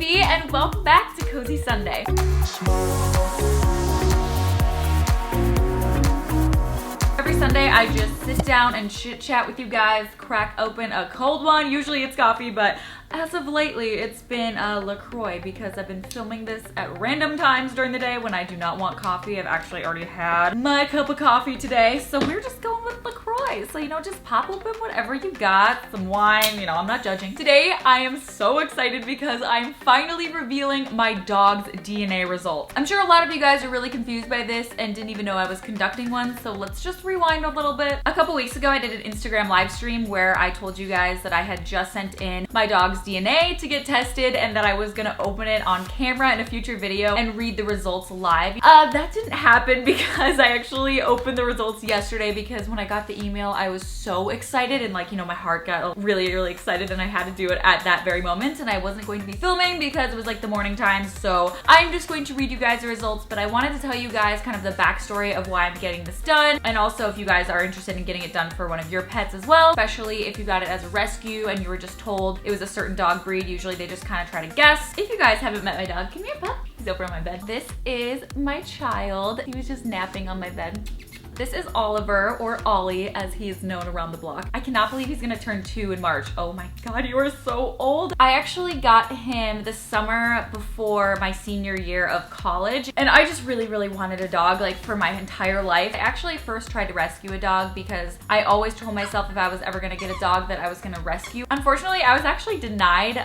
YOU and welcome back to Cozy Sunday. Every Sunday I just sit down and chit chat with you guys, crack open a cold one. Usually it's coffee, but as of lately it's been LaCroix because I've been filming this at random times during the day when I do not want coffee. I've actually already had my cup of coffee today, so we're just going with LaCroix. So, you know, just pop open whatever you got, some wine, you know, I'm not judging. Today I am so excited because I'm finally revealing my dog's DNA results. I'm sure a lot of you guys are really confused by this and didn't even know I was conducting one, so let's just rewind a little bit. A couple weeks ago I did an Instagram live stream where I told you guys that I had just sent in my dog's DNA to get tested and that I was gonna open it on camera in a future video and read the results live. That didn't happen because I actually opened the results yesterday because when I got the email I was so excited and, like, you know, my heart got really excited and I had to do it at that very moment, and I wasn't going to be filming because it was like the morning time, so I'm just going to read you guys the results. But I wanted to tell you guys kind of the backstory of why I'm getting this done, and also if you guys are interested in getting it done for one of your pets as well, especially if you got it as a rescue and you were just told it was a certain dog breed. Usually they just kind of try to guess. If you guys haven't met my dog, come here, pup. He's over on my bed. This is my child. He was just napping on my bed. This is Oliver, or Ollie as he is known around the block. I cannot believe he's gonna turn 2 in March. Oh my God, you are so old. I actually got him the summer before my senior year of college, and I just really wanted a dog, like, for my entire life. I actually first tried to rescue a dog because I always told myself if I was ever gonna get a dog that I was gonna rescue. Unfortunately, I was actually denied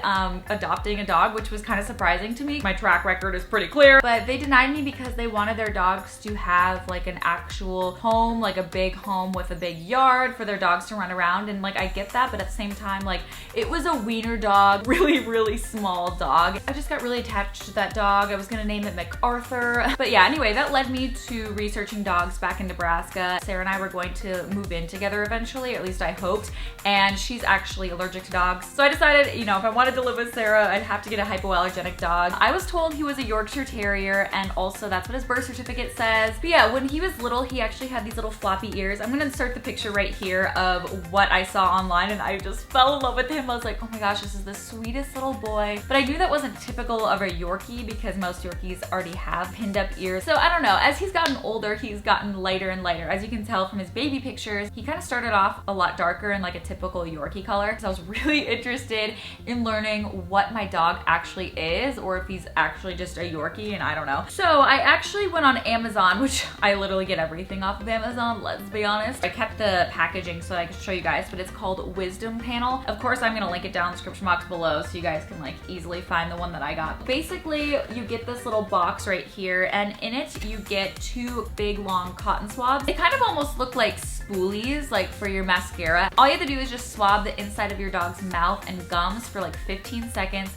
adopting a dog, which was kind of surprising to me. My track record is pretty clear, but they denied me because they wanted their dogs to have like an actual home, like a big home with a big yard for their dogs to run around. And like, I get that, but at the same time, like, it was a wiener dog, really small dog. I just got really attached to that dog. I was gonna name it MacArthur. But yeah, anyway, that led me to researching dogs back in Nebraska. Sarah and I were going to move in together eventually, or at least I hoped, and she's actually allergic to dogs. So I decided, you know, if I wanted to live with Sarah, I'd have to get a hypoallergenic dog. I was told he was a Yorkshire Terrier, and also that's what his birth certificate says. But yeah, when he was little, he actually had these little floppy ears. I'm gonna insert the picture right here of what I saw online, and I just fell in love with him. I was like, oh my gosh, this is the sweetest little boy. But I knew that wasn't typical of a Yorkie because most Yorkies already have pinned up ears. So I don't know, as he's gotten older, he's gotten lighter and lighter. As you can tell from his baby pictures, he kind of started off a lot darker and like a typical Yorkie color. So I was really interested in learning what my dog actually is, or if he's actually just a Yorkie, and I don't know. So I actually went on Amazon, which I literally get everything off of Amazon, let's be honest. I kept the packaging so I could show you guys, but it's called Wisdom Panel. Of course, I'm gonna link it down in the description box below so you guys can like easily find the one that I got. Basically, you get this little box right here, and in it you get 2 big long cotton swabs. They kind of almost look like spoolies, like for your mascara. All you have to do is just swab the inside of your dog's mouth and gums for like 15 seconds.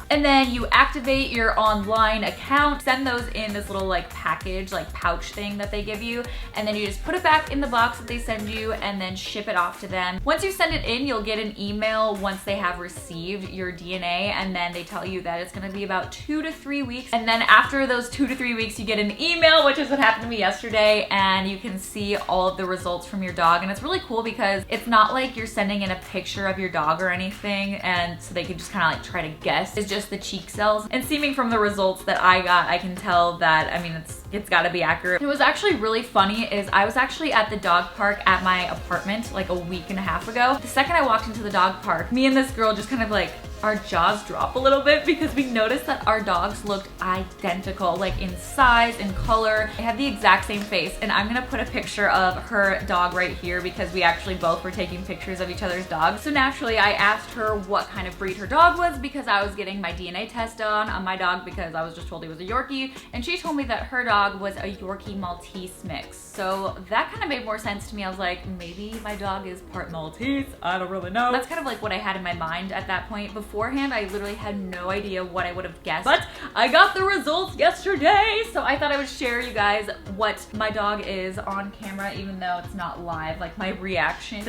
And then you activate your online account, send those in this little like package, like pouch thing that they give you, and then you just put it back in the box that they send you and then ship it off to them. Once you send it in, you'll get an email once they have received your DNA, and then they tell you that it's gonna be about 2 to 3 weeks. And then after those 2 to 3 weeks, you get an email, which is what happened to me yesterday, and you can see all of the results from your dog. And it's really cool because it's not like you're sending in a picture of your dog or anything, and so they can just kind of like try to guess. It's just the cheek cells. And seeming from the results that I got, I can tell that, I mean, it's gotta be accurate. It was actually really funny is I was actually at the dog park at my apartment like a week and a half ago. The second I walked into the dog park, me and this girl just kind of like, our jaws drop a little bit because we noticed that our dogs looked identical, like in size and color. They had the exact same face, and I'm gonna put a picture of her dog right here because we actually both were taking pictures of each other's dogs. So naturally, I asked her what kind of breed her dog was because I was getting my DNA test done on my dog because I was just told he was a Yorkie, and she told me that her dog was a Yorkie Maltese mix. So that kind of made more sense to me. I was like, maybe my dog is part Maltese, I don't really know. That's kind of like what I had in my mind at that point. Beforehand, I literally had no idea what I would have guessed, but I got the results yesterday, so I thought I would share you guys what my dog is on camera, even though it's not live, like my reaction.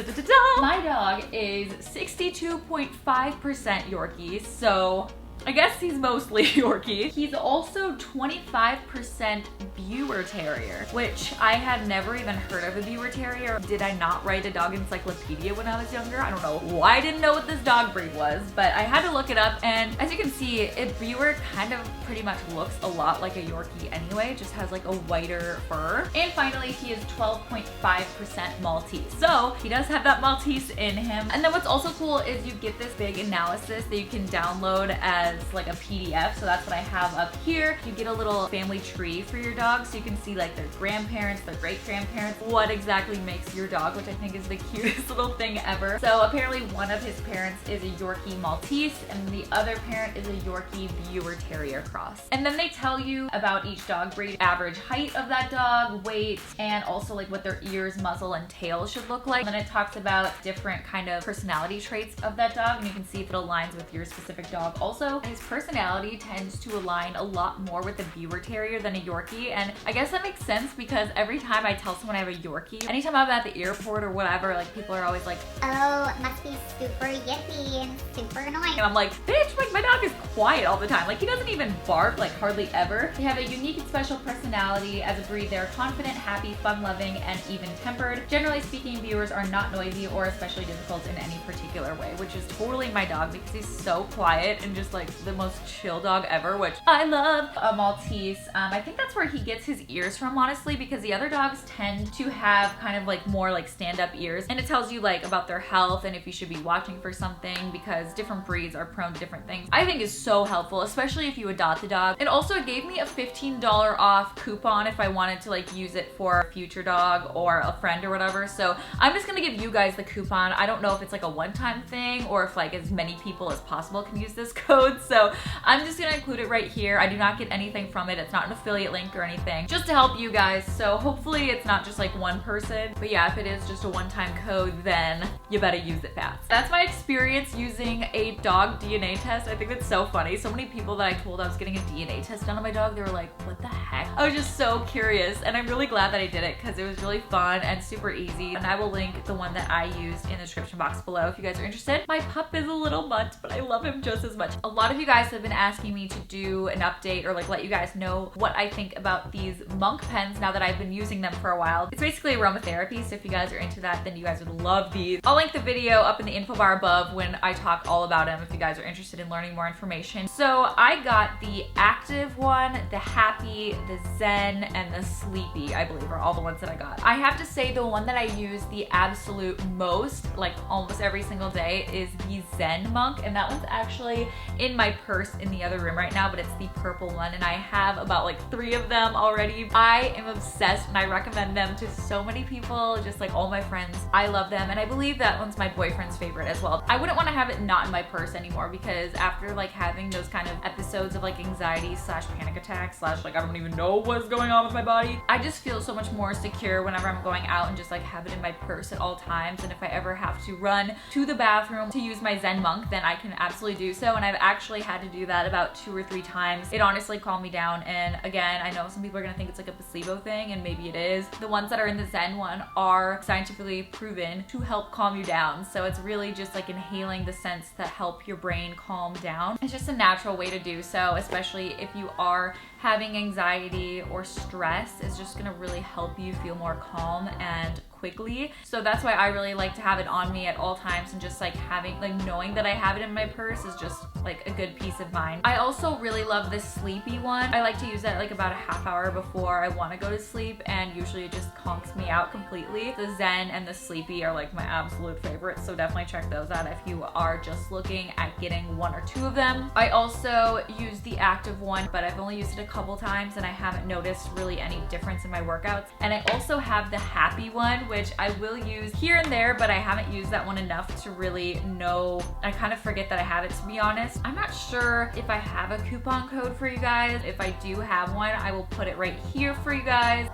My dog is 62.5% Yorkie, so I guess he's mostly Yorkie. He's also 25% Brewer Terrier, which I had never even heard of a Brewer Terrier. Did I not write a dog encyclopedia when I was younger? I don't know why I didn't know what this dog breed was, but I had to look it up, and as you can see, a Brewer kind of pretty much looks a lot like a Yorkie anyway, just has like a whiter fur. And finally, he is 12.5% Maltese. So he does have that Maltese in him. And then what's also cool is you get this big analysis that you can download as like a PDF. So that's what I have up here. You get a little family tree for your dog, so you can see like their grandparents, their great-grandparents, what exactly makes your dog, which I think is the cutest little thing ever. So apparently one of his parents is a Yorkie Maltese, and the other parent is a Yorkie Brewer Terrier cross. And then they tell you about each dog breed, average height of that dog, weight, and also like what their ears, muzzle, and tail should look like. And then it talks about different kind of personality traits of that dog, and you can see if it aligns with your specific dog also. His personality tends to align a lot more with the Brewer Terrier than a Yorkie, and I guess that makes sense because every time I tell someone I have a Yorkie, anytime I'm at the airport or whatever, like people are always like, oh, it must be super yippy and super annoying. and I'm like, bitch, like my dog is quiet all the time. Like he doesn't even bark, like hardly ever. They have a unique and special personality. As a breed, they're confident, happy, fun-loving, and even-tempered. Generally speaking, Brewers are not noisy or especially difficult in any particular way, which is totally my dog because he's so quiet and just like the most chill dog ever, which I love. A Maltese, I think that's where he gets his ears from, honestly, because the other dogs tend to have kind of like more like stand-up ears, and it tells you like about their health and if you should be watching for something because different breeds are prone to different things. I think is so helpful, especially if you adopt a dog. It also gave me a $15 off coupon if I wanted to like use it for a future dog or a friend or whatever. So I'm just gonna give you guys the coupon. I don't know if it's like a one-time thing or if like as many people as possible can use this code. So I'm just gonna include it right here. I do not get anything from it. It's not an affiliate link or anything, just to help you guys. So hopefully it's not just like one person, but yeah, if it is just a one-time code, then you better use it fast. That's my experience using a dog DNA test. I think that's so funny. So many people that I told I was getting a DNA test done on my dog, they were like, what the heck? I was just so curious, and I'm really glad that I did it because it was really fun and super easy. And I will link the one that I used in the description box below if you guys are interested. My pup is a little mutt, but I love him just as much. A lot of you guys have been asking me to do an update or like let you guys know what I think about these MONQ pens now that I've been using them for a while. It's basically aromatherapy, so if you guys are into that, then you guys would love these. I'll link the video up in the info bar above when I talk all about them if you guys are interested in learning more information. So I got the active one, the happy, the zen, and the sleepy, I believe, are all the ones that I got. I have to say the one that I use the absolute most, like almost every single day, is the Zen MONQ, and that one's actually in my purse in the other room right now, but it's the purple one, and I have about like 3 of them already. I am obsessed, and I recommend them to so many people, just like all my friends. I love them, and I believe that one's my boyfriend's favorite as well. I wouldn't want to have it not in my purse anymore because after like having those kind of episodes of like anxiety slash panic attack slash like I don't even know what's going on with my body, I just feel so much more secure whenever I'm going out and just like have it in my purse at all times. And if I ever have to run to the bathroom to use my Zen MONQ, then I can absolutely do so. And I've actually had to do that about 2 or 3 times. It honestly calmed me down. And again, I know some people are gonna think it's like a placebo thing, and maybe it is. The ones that are in the Zen one are scientifically proven to help calm you down. So it's really just like inhaling the scents that help your brain calm down. It's just a natural way to do so, especially if you are having anxiety or stress. Is just gonna really help you feel more calm and quickly. So that's why I really like to have it on me at all times, and just like having, like knowing that I have it in my purse is just like a good peace of mind. I also really love this sleepy one. I like to use that like about a half hour before I want to go to sleep, and usually it just conks me out completely. The Zen and the sleepy are like my absolute favorites, so definitely check those out if you are just looking at getting 1 or 2 of them. I also use the active one, but I've only used it a couple times and I haven't noticed really any difference in my workouts. And I also have the happy one, which I will use here and there, but I haven't used that one enough to really know. I kind of forget that I have it, to be honest. I'm not sure if I have a coupon code for you guys. If I do have one, I will put it right here for you guys.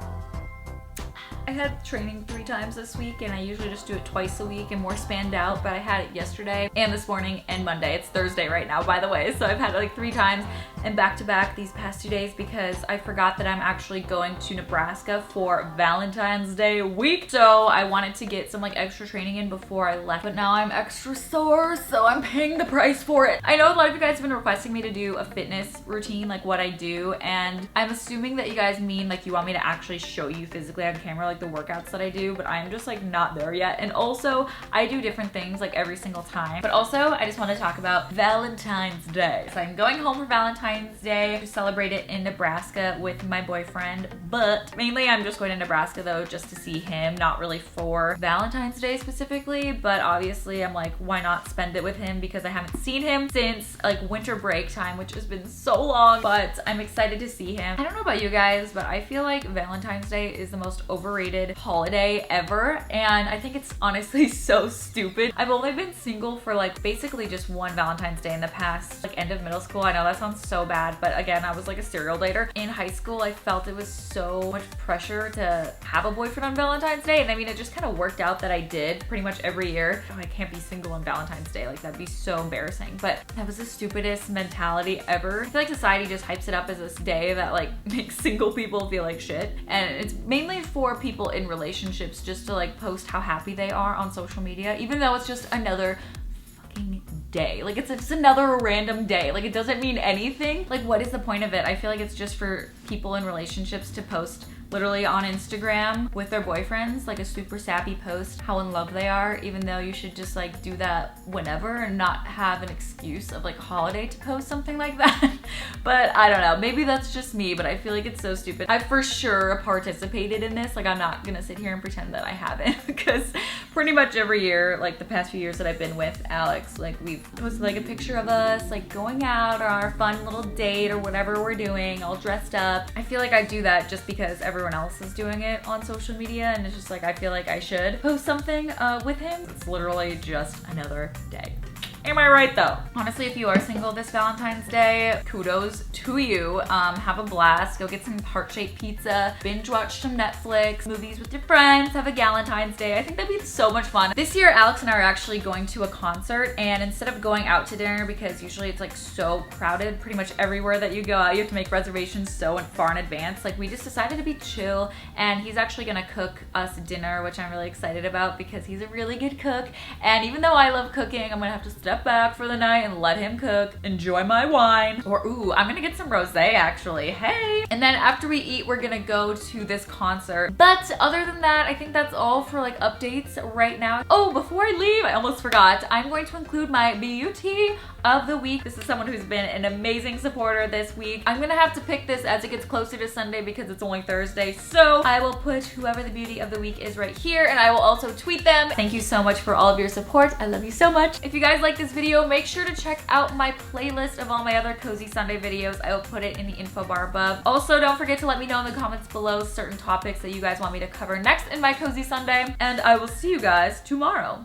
I had training 3 times this week, and I usually just do it twice a week and more spanned out, but I had it yesterday and this morning and Monday. It's Thursday right now, by the way, so I've had it like 3 times and back to back these past 2 days because I forgot that I'm actually going to Nebraska for Valentine's Day week. So I wanted to get some like extra training in before I left, but now I'm extra sore, so I'm paying the price for it. I know a lot of you guys have been requesting me to do a fitness routine, like what I do, and I'm assuming that you guys mean like you want me to actually show you physically on camera like the workouts that I do, but I'm just like not there yet. And also I do different things like every single time. But also I just want to talk about Valentine's Day. So I'm going home for Valentine's Day to celebrate it in Nebraska with my boyfriend, but mainly I'm just going to Nebraska though just to see him, not really for Valentine's Day specifically, but obviously I'm like, why not spend it with him because I haven't seen him since like winter break time, which has been so long, but I'm excited to see him. I don't know about you guys, but I feel like Valentine's Day is the most overrated holiday ever, and I think it's honestly so stupid. I've only been single for like basically just one Valentine's Day in the past, like end of middle school. I know that sounds so bad, but again, I was like a serial dater. In high school, I felt it was so much pressure to have a boyfriend on Valentine's Day, and I mean, it just kind of worked out that I did pretty much every year. Oh, I can't be single on Valentine's Day, like that'd be so embarrassing, but that was the stupidest mentality ever. I feel like society just hypes it up as this day that like makes single people feel like shit, and it's mainly for people in relationships just to like post how happy they are on social media, even though it's just another fucking day. Like it's just another random day. Like it doesn't mean anything. Like what is the point of it? I feel like it's just for people in relationships to post literally on Instagram with their boyfriends, like a super sappy post how in love they are, even though you should just like do that whenever and not have an excuse of like a holiday to post something like that. But I don't know, maybe that's just me, but I feel like it's so stupid. I for sure participated in this. Like I'm not gonna sit here and pretend that I haven't because pretty much every year, like the past few years that I've been with Alex, like we've posted like a picture of us like going out or our fun little date or whatever we're doing, all dressed up. I feel like I do that just because everyone else is doing it on social media, and it's just like I feel like I should post something with him. It's literally just another day. Am I right though? Honestly, if you are single this Valentine's Day, kudos to you. Have a blast. Go get some heart-shaped pizza, binge watch some Netflix, movies with your friends, have a Galentine's Day. I think that'd be so much fun. This year, Alex and I are actually going to a concert, and instead of going out to dinner, because usually it's like so crowded pretty much everywhere that you go out, you have to make reservations so far in advance. Like we just decided to be chill, and he's actually gonna cook us dinner, which I'm really excited about because he's a really good cook. And even though I love cooking, I'm gonna have to step back for the night and let him cook, enjoy my wine, or ooh, I'm gonna get some rosé actually, hey. And then after we eat, we're gonna go to this concert. But other than that, I think that's all for like updates right now. Oh, before I leave, I almost forgot, I'm going to include my beauty of the week. This is someone who's been an amazing supporter this week. I'm gonna have to pick this as it gets closer to Sunday because it's only Thursday, so I will put whoever the beauty of the week is right here, and I will also tweet them. Thank you so much for all of your support. I love you so much. If you guys like this video, make sure to check out my playlist of all my other Cozy Sunday videos. I will put it in the info bar above. Also, don't forget to let me know in the comments below certain topics that you guys want me to cover next in my Cozy Sunday, and I will see you guys tomorrow.